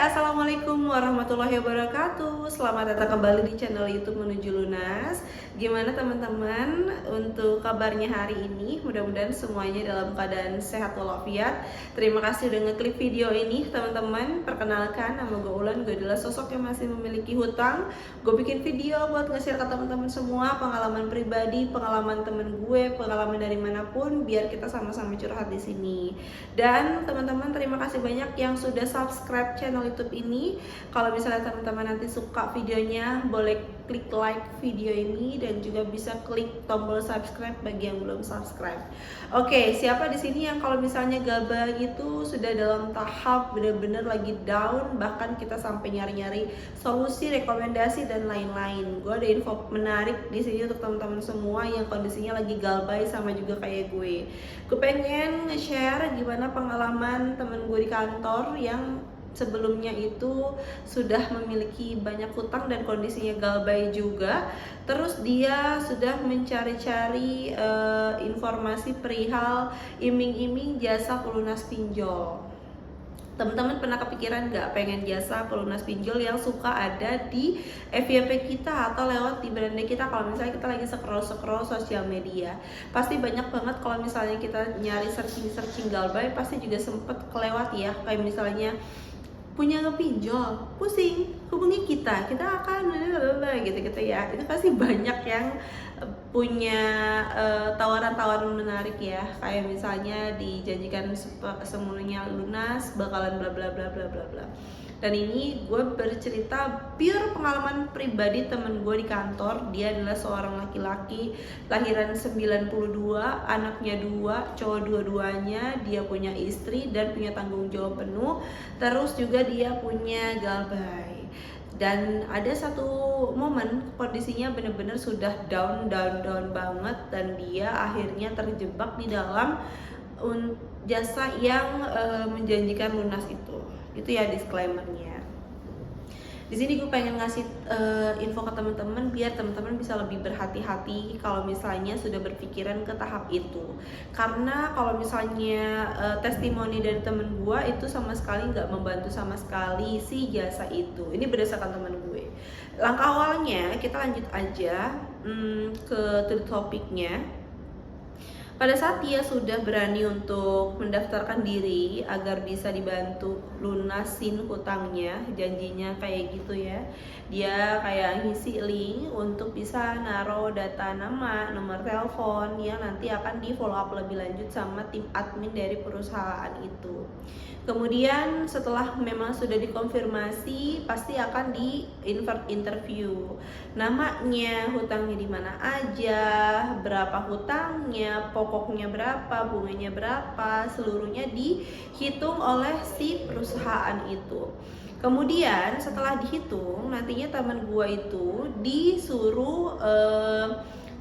Assalamualaikum warahmatullahi wabarakatuh. Selamat datang kembali di channel YouTube Menuju Lunas. Gimana teman-teman untuk kabarnya hari ini? Mudah-mudahan semuanya dalam keadaan sehat walafiat. Terima kasih udah ngeklik video ini teman-teman. Perkenalkan, nama gue Ulan. Gue adalah sosok yang masih memiliki hutang. Gue bikin video buat nge-share ke teman-teman semua pengalaman pribadi, pengalaman temen gue, pengalaman dari manapun, biar kita sama-sama curhat di sini. Dan teman-teman, terima kasih banyak yang sudah subscribe channel YouTube ini. Kalau misalnya teman-teman nanti suka videonya, boleh klik like video ini dan juga bisa klik tombol subscribe bagi yang belum subscribe. Oke, siapa di sini yang kalau misalnya gabah gitu sudah dalam tahap benar-benar lagi down, bahkan kita sampai nyari-nyari solusi, rekomendasi dan lain-lain. Gue ada info menarik di sini untuk teman-teman semua yang kondisinya lagi galbay sama juga kayak gue. Gue pengen nge-share gimana pengalaman temen gue di kantor yang sebelumnya itu sudah memiliki banyak hutang dan kondisinya galbay juga. Terus dia sudah mencari-cari informasi perihal iming-iming jasa pelunas pinjol. Teman-teman pernah kepikiran nggak pengen jasa pelunas pinjol yang suka ada di FYP kita atau lewat di beranda kita? Kalau misalnya kita lagi scroll sosial media, pasti banyak banget kalau misalnya kita nyari searching galbay, pasti juga sempet kelewat ya, kayak misalnya punya ngepinjol, pusing, hubungi kita akan gitu ya. Itu pasti banyak yang punya tawaran-tawaran menarik ya, kayak misalnya dijanjikan semuanya lunas, bakalan bla bla bla bla bla bla. Dan ini gue bercerita pure pengalaman pribadi temen gue di kantor. Dia adalah seorang laki-laki lahiran 92, anaknya 2, cowok dua-duanya. Dia punya istri dan punya tanggung jawab penuh. Terus juga dia punya galbay. Dan ada satu momen kondisinya bener-bener sudah down banget, dan dia akhirnya terjebak di dalam jasa yang menjanjikan lunas itu ya disclaimernya. Di sini gue pengen ngasih info ke teman-teman biar teman-teman bisa lebih berhati-hati kalau misalnya sudah berpikiran ke tahap itu. Karena kalau misalnya testimoni dari temen gue itu sama sekali nggak membantu sama sekali si jasa itu. Ini berdasarkan temen gue. Langkah awalnya kita lanjut aja ke topiknya. Pada saat dia sudah berani untuk mendaftarkan diri agar bisa dibantu lunasin hutangnya, janjinya kayak gitu ya. Dia kayak ngisi link untuk bisa naruh data nama, nomor telepon yang nanti akan di follow up lebih lanjut sama tim admin dari perusahaan itu. Kemudian setelah memang sudah dikonfirmasi, pasti akan di interview. Namanya, hutangnya di mana aja, berapa hutangnya, pokoknya berapa, bunganya berapa, seluruhnya dihitung oleh si perusahaan itu. Kemudian setelah dihitung, nantinya teman gua itu disuruh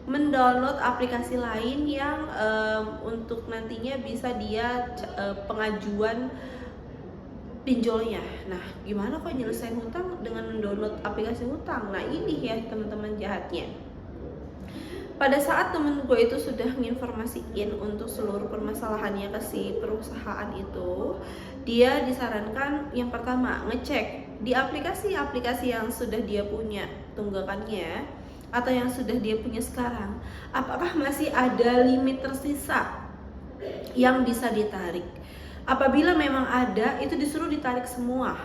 mendownload aplikasi lain yang untuk nantinya bisa dia pengajuan pinjolnya. Nah, gimana kok nyelesain hutang dengan mendownload aplikasi hutang? Nah, ini ya teman-teman jahatnya. Pada saat temen gue itu sudah menginformasikan untuk seluruh permasalahannya ke si perusahaan itu, dia disarankan yang pertama ngecek di aplikasi-aplikasi yang sudah dia punya tunggakannya atau yang sudah dia punya sekarang, apakah masih ada limit tersisa yang bisa ditarik. Apabila memang ada, itu disuruh ditarik semua.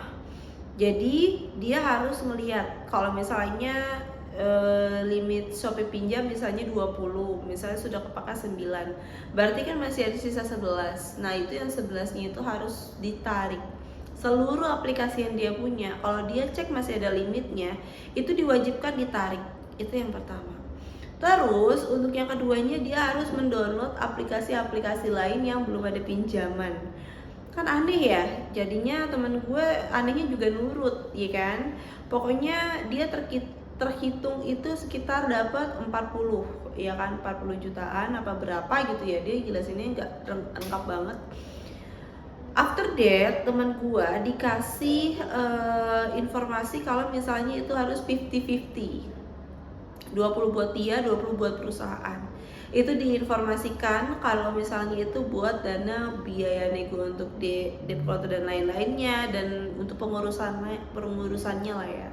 Jadi dia harus melihat kalau misalnya limit Shopee pinjam misalnya 20, misalnya sudah kepakai 9, berarti kan masih ada sisa 11. Nah, itu yang 11-nya itu harus ditarik. Seluruh aplikasi yang dia punya, kalau dia cek masih ada limitnya, itu diwajibkan ditarik. Itu yang pertama. Terus untuk yang keduanya, dia harus mendownload aplikasi-aplikasi lain yang belum ada pinjaman. Kan aneh ya, jadinya temen gue anehnya juga nurut, ya kan. Pokoknya dia terhitung itu sekitar dapat 40, ya kan, 40 jutaan apa berapa gitu ya. Dia jelasinnya nggak lengkap banget. After that, teman gue dikasih informasi kalau misalnya itu harus 50-50, 20 buat dia, 20 buat perusahaan. itu diinformasikan kalau misalnya itu buat dana biaya nego untuk debt collector dan lain-lainnya, dan untuk pengurusannya lah ya.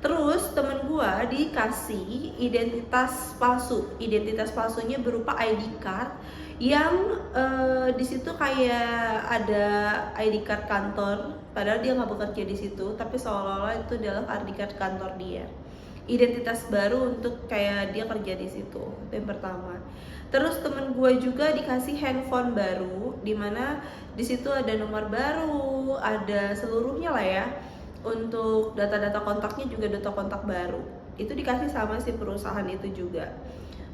Terus temen gua dikasih identitas palsu. Identitas palsunya berupa ID card yang di situ kayak ada ID card kantor, padahal dia nggak bekerja di situ, tapi seolah-olah itu adalah ID card kantor dia. Identitas baru untuk kayak dia kerja di situ. Itu yang pertama. Terus temen gue juga dikasih handphone baru, dimana di situ ada nomor baru, ada seluruhnya lah ya. Untuk data-data kontaknya juga data kontak baru. Itu dikasih sama si perusahaan itu juga.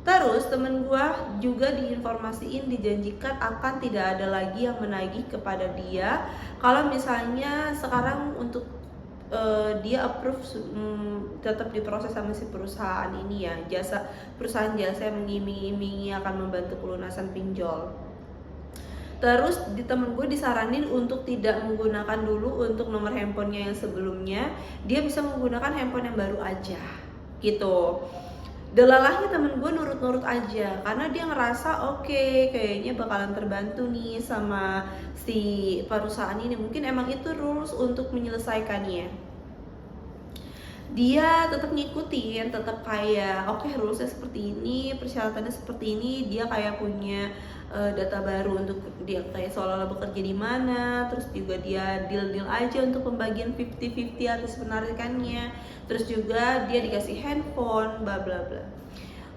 Terus temen gue juga diinformasiin, dijanjikan akan tidak ada lagi yang menagih kepada dia kalau misalnya sekarang untuk dia approve tetap diproses sama si perusahaan ini ya, perusahaan jasa yang mengiming-imingi akan membantu pelunasan pinjol. Terus di temen gue disaranin untuk tidak menggunakan dulu untuk nomor handphonenya yang sebelumnya, dia bisa menggunakan handphone yang baru aja gitu. Delalahnya temen gue nurut-nurut aja karena dia ngerasa oke, kayaknya bakalan terbantu nih sama si perusahaan ini, mungkin emang itu rules untuk menyelesaikannya. Dia tetap ngikutin, tetap kayak oke, rulesnya seperti ini, persyaratannya seperti ini. Dia kayak punya data baru untuk dia kayak seolah-olah bekerja di mana, terus juga dia deal aja untuk pembagian 50-50 atas penarikannya, terus juga dia dikasih handphone bla bla bla.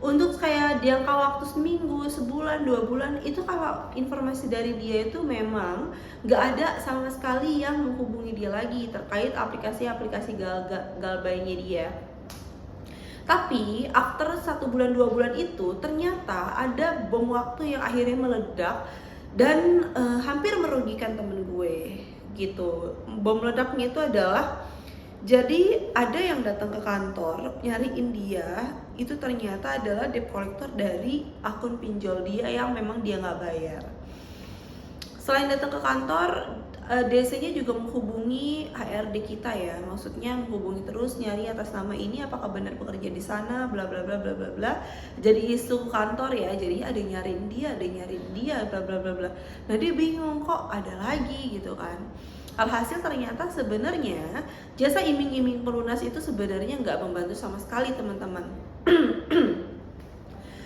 Untuk kayak jangka waktu seminggu, sebulan, 2 bulan, itu kalau informasi dari dia itu memang gak ada sama sekali yang menghubungi dia lagi terkait aplikasi-aplikasi galbainya dia. Tapi after 1 bulan 2 bulan itu ternyata ada bom waktu yang akhirnya meledak dan hampir merugikan temen gue gitu. Bom meledaknya itu adalah, jadi ada yang datang ke kantor nyariin dia, itu ternyata adalah debt collector dari akun pinjol dia yang memang dia nggak bayar. Selain datang ke kantor, DC-nya juga menghubungi HRD kita ya, maksudnya menghubungi terus nyari atas nama ini apakah benar bekerja di sana, bla bla bla bla bla bla. Jadi isu kantor ya, jadi ada yang nyariin dia, bla bla bla bla. Nah dia bingung kok ada lagi gitu kan. Alhasil ternyata sebenarnya jasa iming-iming pelunas itu sebenarnya nggak membantu sama sekali teman-teman.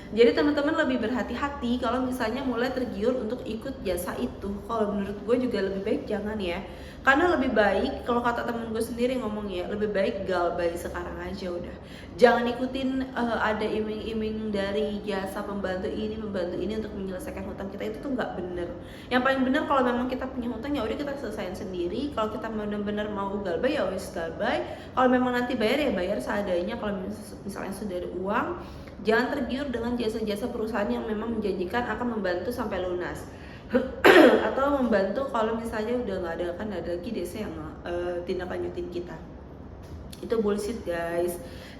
Jadi teman-teman lebih berhati-hati kalau misalnya mulai tergiur untuk ikut jasa itu. Kalau menurut gue juga lebih baik jangan ya. Karena lebih baik, kalau kata temen gue sendiri ngomong ya, lebih baik galbay sekarang aja udah. Jangan ikutin ada iming-iming dari jasa pembantu ini untuk menyelesaikan hutang kita, itu tuh nggak bener. Yang paling bener kalau memang kita punya hutang ya udah kita selesaiin sendiri. Kalau kita benar-benar mau galbay ya wis galbay. Kalau memang nanti bayar ya bayar seadanya. Kalau misalnya sudah ada uang, jangan tergiur dengan jasa-jasa perusahaan yang memang menjanjikan akan membantu sampai lunas. Atau membantu kalau misalnya udah nggak ada, kan ada lagi DC yang tindak lanjutin kita. Itu bullshit guys.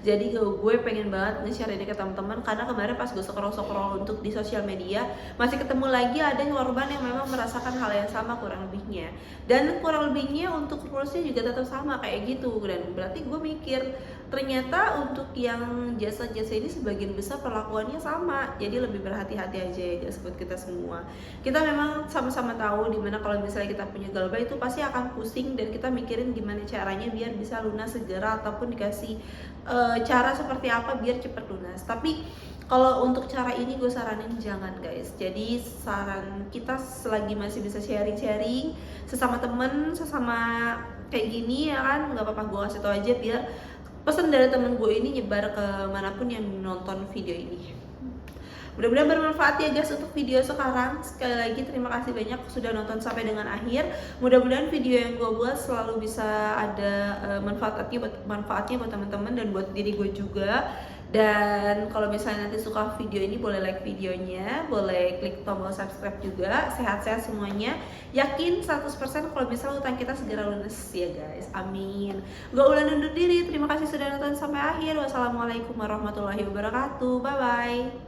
Jadi gue pengen banget nge-share ini ke teman-teman karena kemarin pas gue scroll untuk di sosial media masih ketemu lagi ada korban yang memang merasakan hal yang sama kurang lebihnya, dan kurang lebihnya untuk rulesnya juga tetap sama kayak gitu. Dan berarti gue mikir ternyata untuk yang jasa-jasa ini sebagian besar perlakuannya sama, jadi lebih berhati-hati aja ya guys buat kita semua. Kita memang sama-sama tahu dimana kalau misalnya kita punya galbay itu pasti akan pusing dan kita mikirin gimana caranya biar bisa lunas segera ataupun dikasih cara seperti apa biar cepat lunas. Tapi kalau untuk cara ini gue saranin jangan guys. Jadi saran kita selagi masih bisa sharing-sharing sesama temen, sesama kayak gini ya kan, nggak apa-apa gue kasih tau aja biar pesan dari temen gue ini nyebar ke manapun yang nonton video ini. Mudah-mudahan bermanfaat ya guys untuk video sekarang. Sekali lagi terima kasih banyak sudah nonton sampai dengan akhir. Mudah-mudahan video yang gue buat selalu bisa ada manfaatnya buat teman-teman dan buat diri gue juga. Dan kalau misalnya nanti suka video ini boleh like videonya, boleh klik tombol subscribe juga. Sehat-sehat semuanya. Yakin 100% kalau misalnya utang kita segera lunas ya guys. Amin. Gue ulang undur diri. Terima kasih sudah nonton sampai akhir. Wassalamualaikum warahmatullahi wabarakatuh. Bye bye.